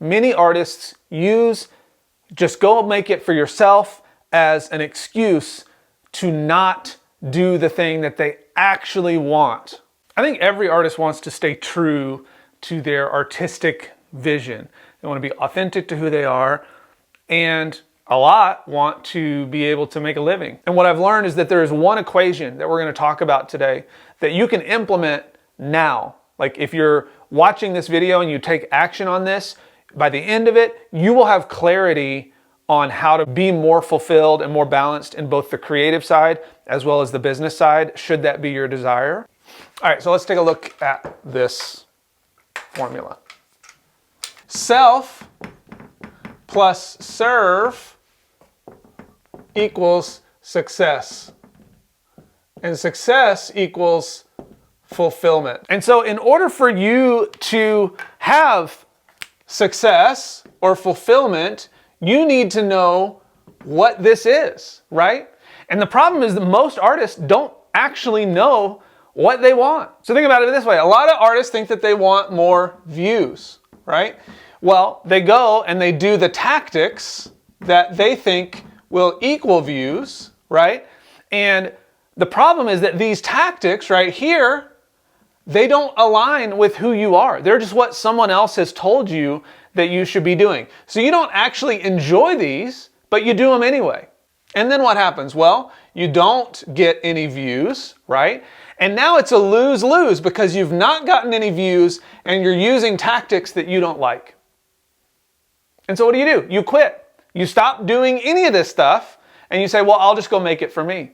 many artists use just go make it for yourself as an excuse to not do the thing that they actually want. I think every artist wants to stay true to their artistic vision. They want to be authentic to who they are, and a lot want to be able to make a living. And what I've learned is that there is one equation that we're going to talk about today that you can implement now. Like if you're watching this video and you take action on this, by the end of it, you will have clarity on how to be more fulfilled and more balanced in both the creative side as well as the business side, should that be your desire. All right, so let's take a look at this formula. Self plus serve equals success. And success equals fulfillment. And so in order for you to have success or fulfillment, you need to know what this is, right? And the problem is that most artists don't actually know what they want. So think about it this way. A lot of artists think that they want more views, right? Well, they go and they do the tactics that they think will equal views, right? And the problem is that these tactics right here, they don't align with who you are. They're just what someone else has told you that you should be doing. So you don't actually enjoy these, but you do them anyway. And then what happens? Well, you don't get any views, right? And now it's a lose-lose because you've not gotten any views and you're using tactics that you don't like. And so what do? You quit. You stop doing any of this stuff and you say, well, I'll just go make it for me.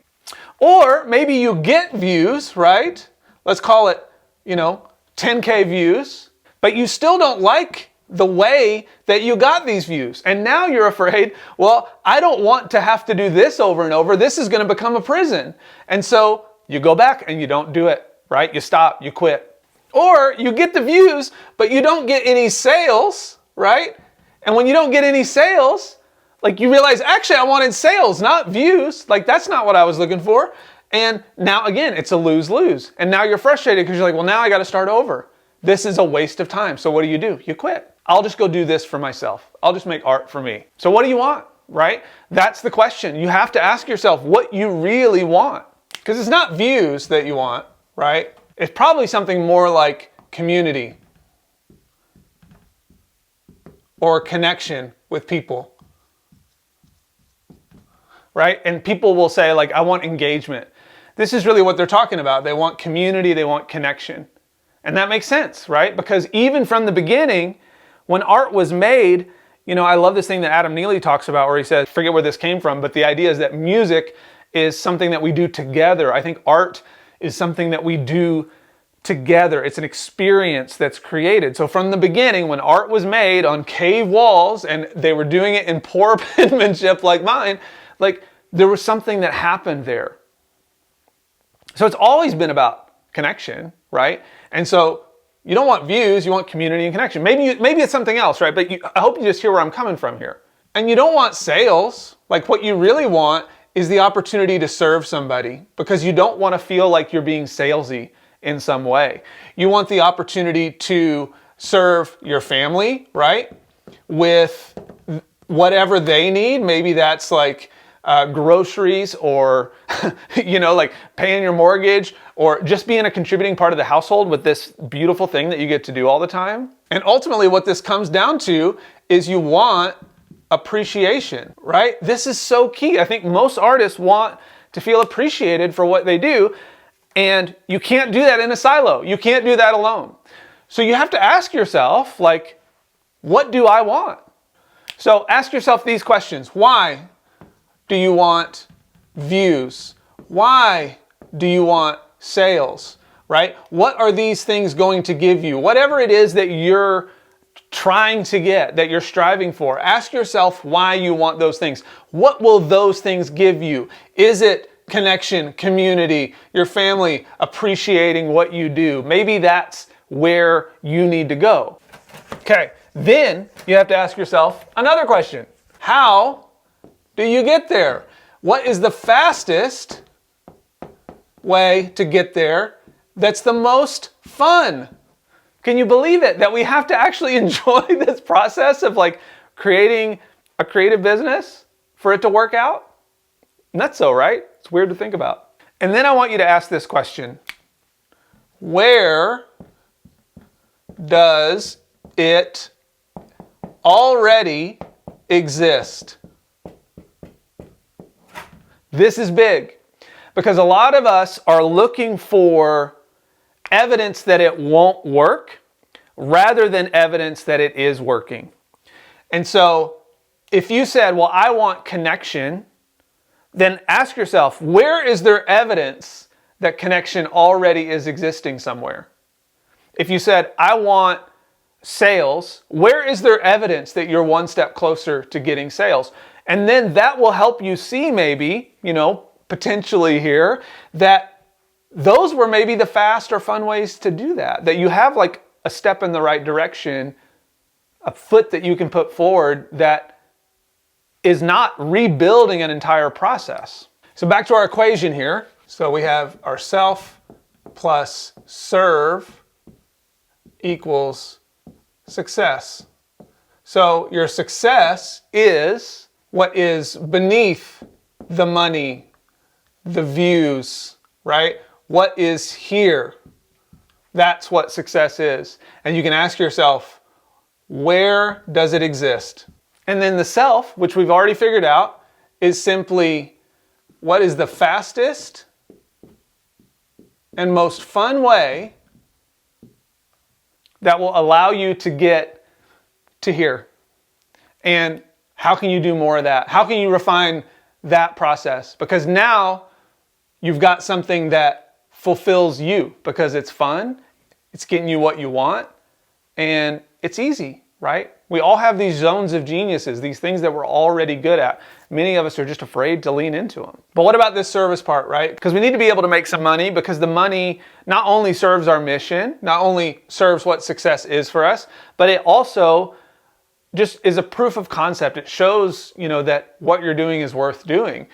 Or maybe you get views, right? Let's call it, 10K views, but you still don't like the way that you got these views. And now you're afraid, well, I don't want to have to do this over and over. This is going to become a prison. And so you go back and you don't do it, right? You stop, you quit. Or you get the views, but you don't get any sales, right? And when you don't get any sales, like you realize, actually, I wanted sales, not views. Like that's not what I was looking for. And now again, it's a lose-lose. And now you're frustrated because you're like, well, now I got to start over. This is a waste of time. So what do? You quit. I'll just go do this for myself. I'll just make art for me. So what do you want, right? That's the question. You have to ask yourself what you really want. Because it's not views that you want, right? It's probably something more like community or connection with people, right? And people will say like, I want engagement. This is really what they're talking about. They want community, they want connection. And that makes sense, right? Because even from the beginning, when art was made, I love this thing that Adam Neely talks about where he says, forget where this came from, but the idea is that music is something that we do together. I think art is something that we do together. It's an experience that's created. So from the beginning, when art was made on cave walls and they were doing it in poor penmanship like mine, like there was something that happened there. So it's always been about connection, right? And so you don't want views, you want community and connection. Maybe it's something else, right? But I hope you just hear where I'm coming from here. And you don't want sales. Like what you really want is the opportunity to serve somebody because you don't want to feel like you're being salesy in some way. You want the opportunity to serve your family, right? With whatever they need. Maybe that's like groceries or, like paying your mortgage or just being a contributing part of the household with this beautiful thing that you get to do all the time. And ultimately what this comes down to is you want appreciation, right? This is so key. I think most artists want to feel appreciated for what they do, and you can't do that in a silo. You can't do that alone. So you have to ask yourself, like, what do I want? So ask yourself these questions. Why do you want views? Why do you want sales, right? What are these things going to give you? Whatever it is that you're trying to get, that you're striving for, ask yourself why you want those things. What will those things give you? Is it connection, community, your family appreciating what you do? Maybe that's where you need to go. Okay, then you have to ask yourself another question. How do you get there? What is the fastest way to get there that's the most fun Can you believe it that we have to actually enjoy this process of like creating a creative business for it to work out? Nuts so, right? It's weird to think about. And then I want you to ask this question. Where does it already exist? This is big because a lot of us are looking for evidence that it won't work rather than evidence that it is working. And so if you said, well, I want connection, then ask yourself, where is there evidence that connection already is existing somewhere? If you said, I want sales, where is there evidence that you're one step closer to getting sales? And then that will help you see maybe, potentially here, that those were maybe the fast or fun ways to do that. That you have like a step in the right direction, a foot that you can put forward that is not rebuilding an entire process. So back to our equation here. So we have our self plus serve equals success. So your success is what is beneath the money, the views, right? What is here? That's what success is. And you can ask yourself, where does it exist? And then the self, which we've already figured out, is simply what is the fastest and most fun way that will allow you to get to here. And how can you do more of that? How can you refine that process? Because now you've got something that fulfills you because it's fun, it's getting you what you want, and it's easy, right? We all have these zones of geniuses, these things that we're already good at. Many of us are just afraid to lean into them. But what about this service part, right? Because we need to be able to make some money because the money not only serves our mission, not only serves what success is for us, but it also just is a proof of concept. It shows, that what you're doing is worth doing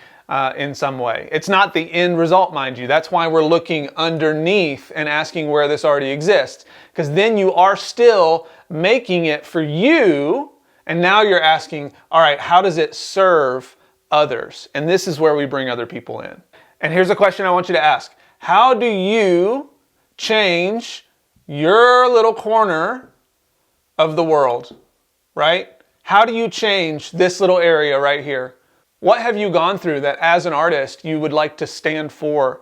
in some way. It's not the end result, mind you. That's why we're looking underneath and asking where this already exists. Because then you are still making it for you, and now you're asking, all right, how does it serve others? And this is where we bring other people in. And here's a question I want you to ask. How do you change your little corner of the world? Right? How do you change this little area right here? What have you gone through that as an artist you would like to stand for,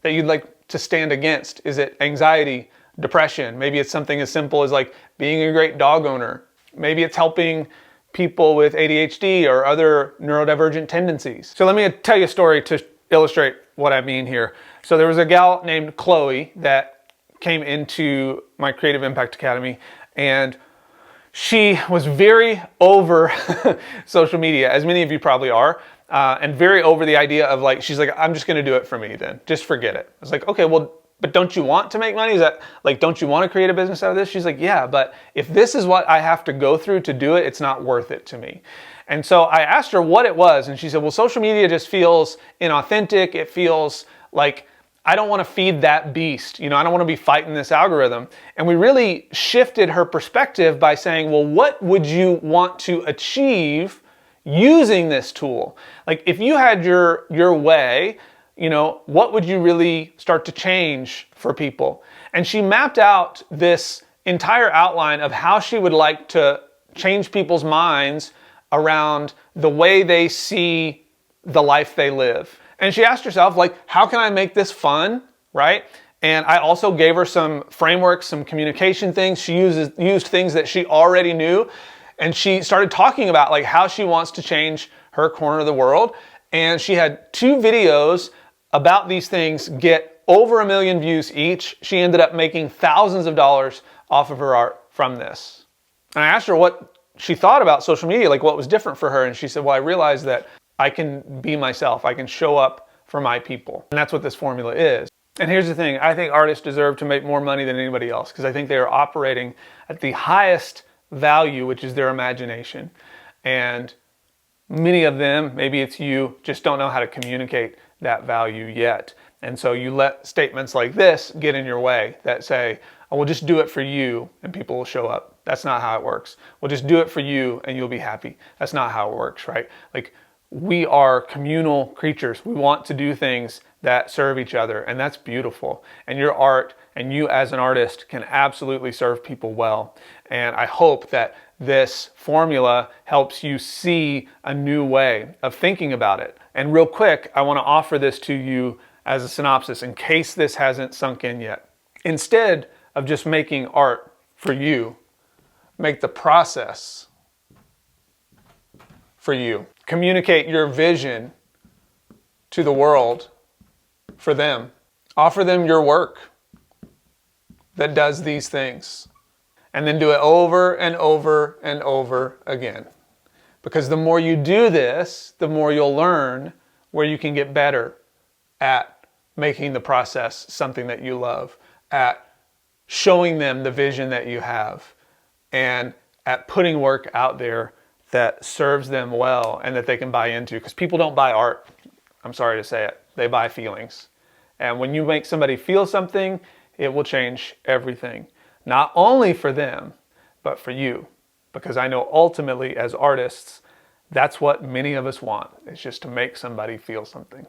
that you'd like to stand against? Is it anxiety, depression? Maybe it's something as simple as like being a great dog owner. Maybe it's helping people with ADHD or other neurodivergent tendencies. So let me tell you a story to illustrate what I mean here. So there was a gal named Chloe that came into my Creative Impact Academy, and she was very over social media, as many of you probably are, and very over the idea of like, she's like, I'm just going to do it for me then. Just forget it. I was like, okay, well, but don't you want to make money? Is that like, don't you want to create a business out of this? She's like, yeah, but if this is what I have to go through to do it, it's not worth it to me. And so I asked her what it was, and she said, well, social media just feels inauthentic. It feels like I don't want to feed that beast. I don't want to be fighting this algorithm. And we really shifted her perspective by saying, well, what would you want to achieve using this tool? Like if you had your way, what would you really start to change for people? And she mapped out this entire outline of how she would like to change people's minds around the way they see the life they live. And she asked herself, like, how can I make this fun, right? And I also gave her some frameworks, some communication things. She used things that she already knew. And she started talking about like how she wants to change her corner of the world. And she had 2 videos about these things get over 1 million views each. She ended up making thousands of dollars off of her art from this. And I asked her what she thought about social media, like what was different for her. And she said, well, I realized that I can be myself. I can show up for my people. And that's what this formula is. And here's the thing. I think artists deserve to make more money than anybody else because I think they are operating at the highest value, which is their imagination. And many of them, maybe it's you, just don't know how to communicate that value yet. And so you let statements like this get in your way that say, I will just do it for you and people will show up. That's not how it works. We'll just do it for you and you'll be happy. That's not how it works, right? Like, we are communal creatures. We want to do things that serve each other, and that's beautiful. And your art and you as an artist can absolutely serve people well. And I hope that this formula helps you see a new way of thinking about it. And real quick, I want to offer this to you as a synopsis in case this hasn't sunk in yet. Instead of just making art for you, make the process for you. Communicate your vision to the world for them. Offer them your work that does these things. And then do it over and over and over again. Because the more you do this, the more you'll learn where you can get better at making the process something that you love, at showing them the vision that you have, and at putting work out there that serves them well and that they can buy into. Because people don't buy art. I'm sorry to say it. They buy feelings. And when you make somebody feel something, it will change everything. Not only for them, but for you. Because I know ultimately as artists, that's what many of us want. It's just to make somebody feel something.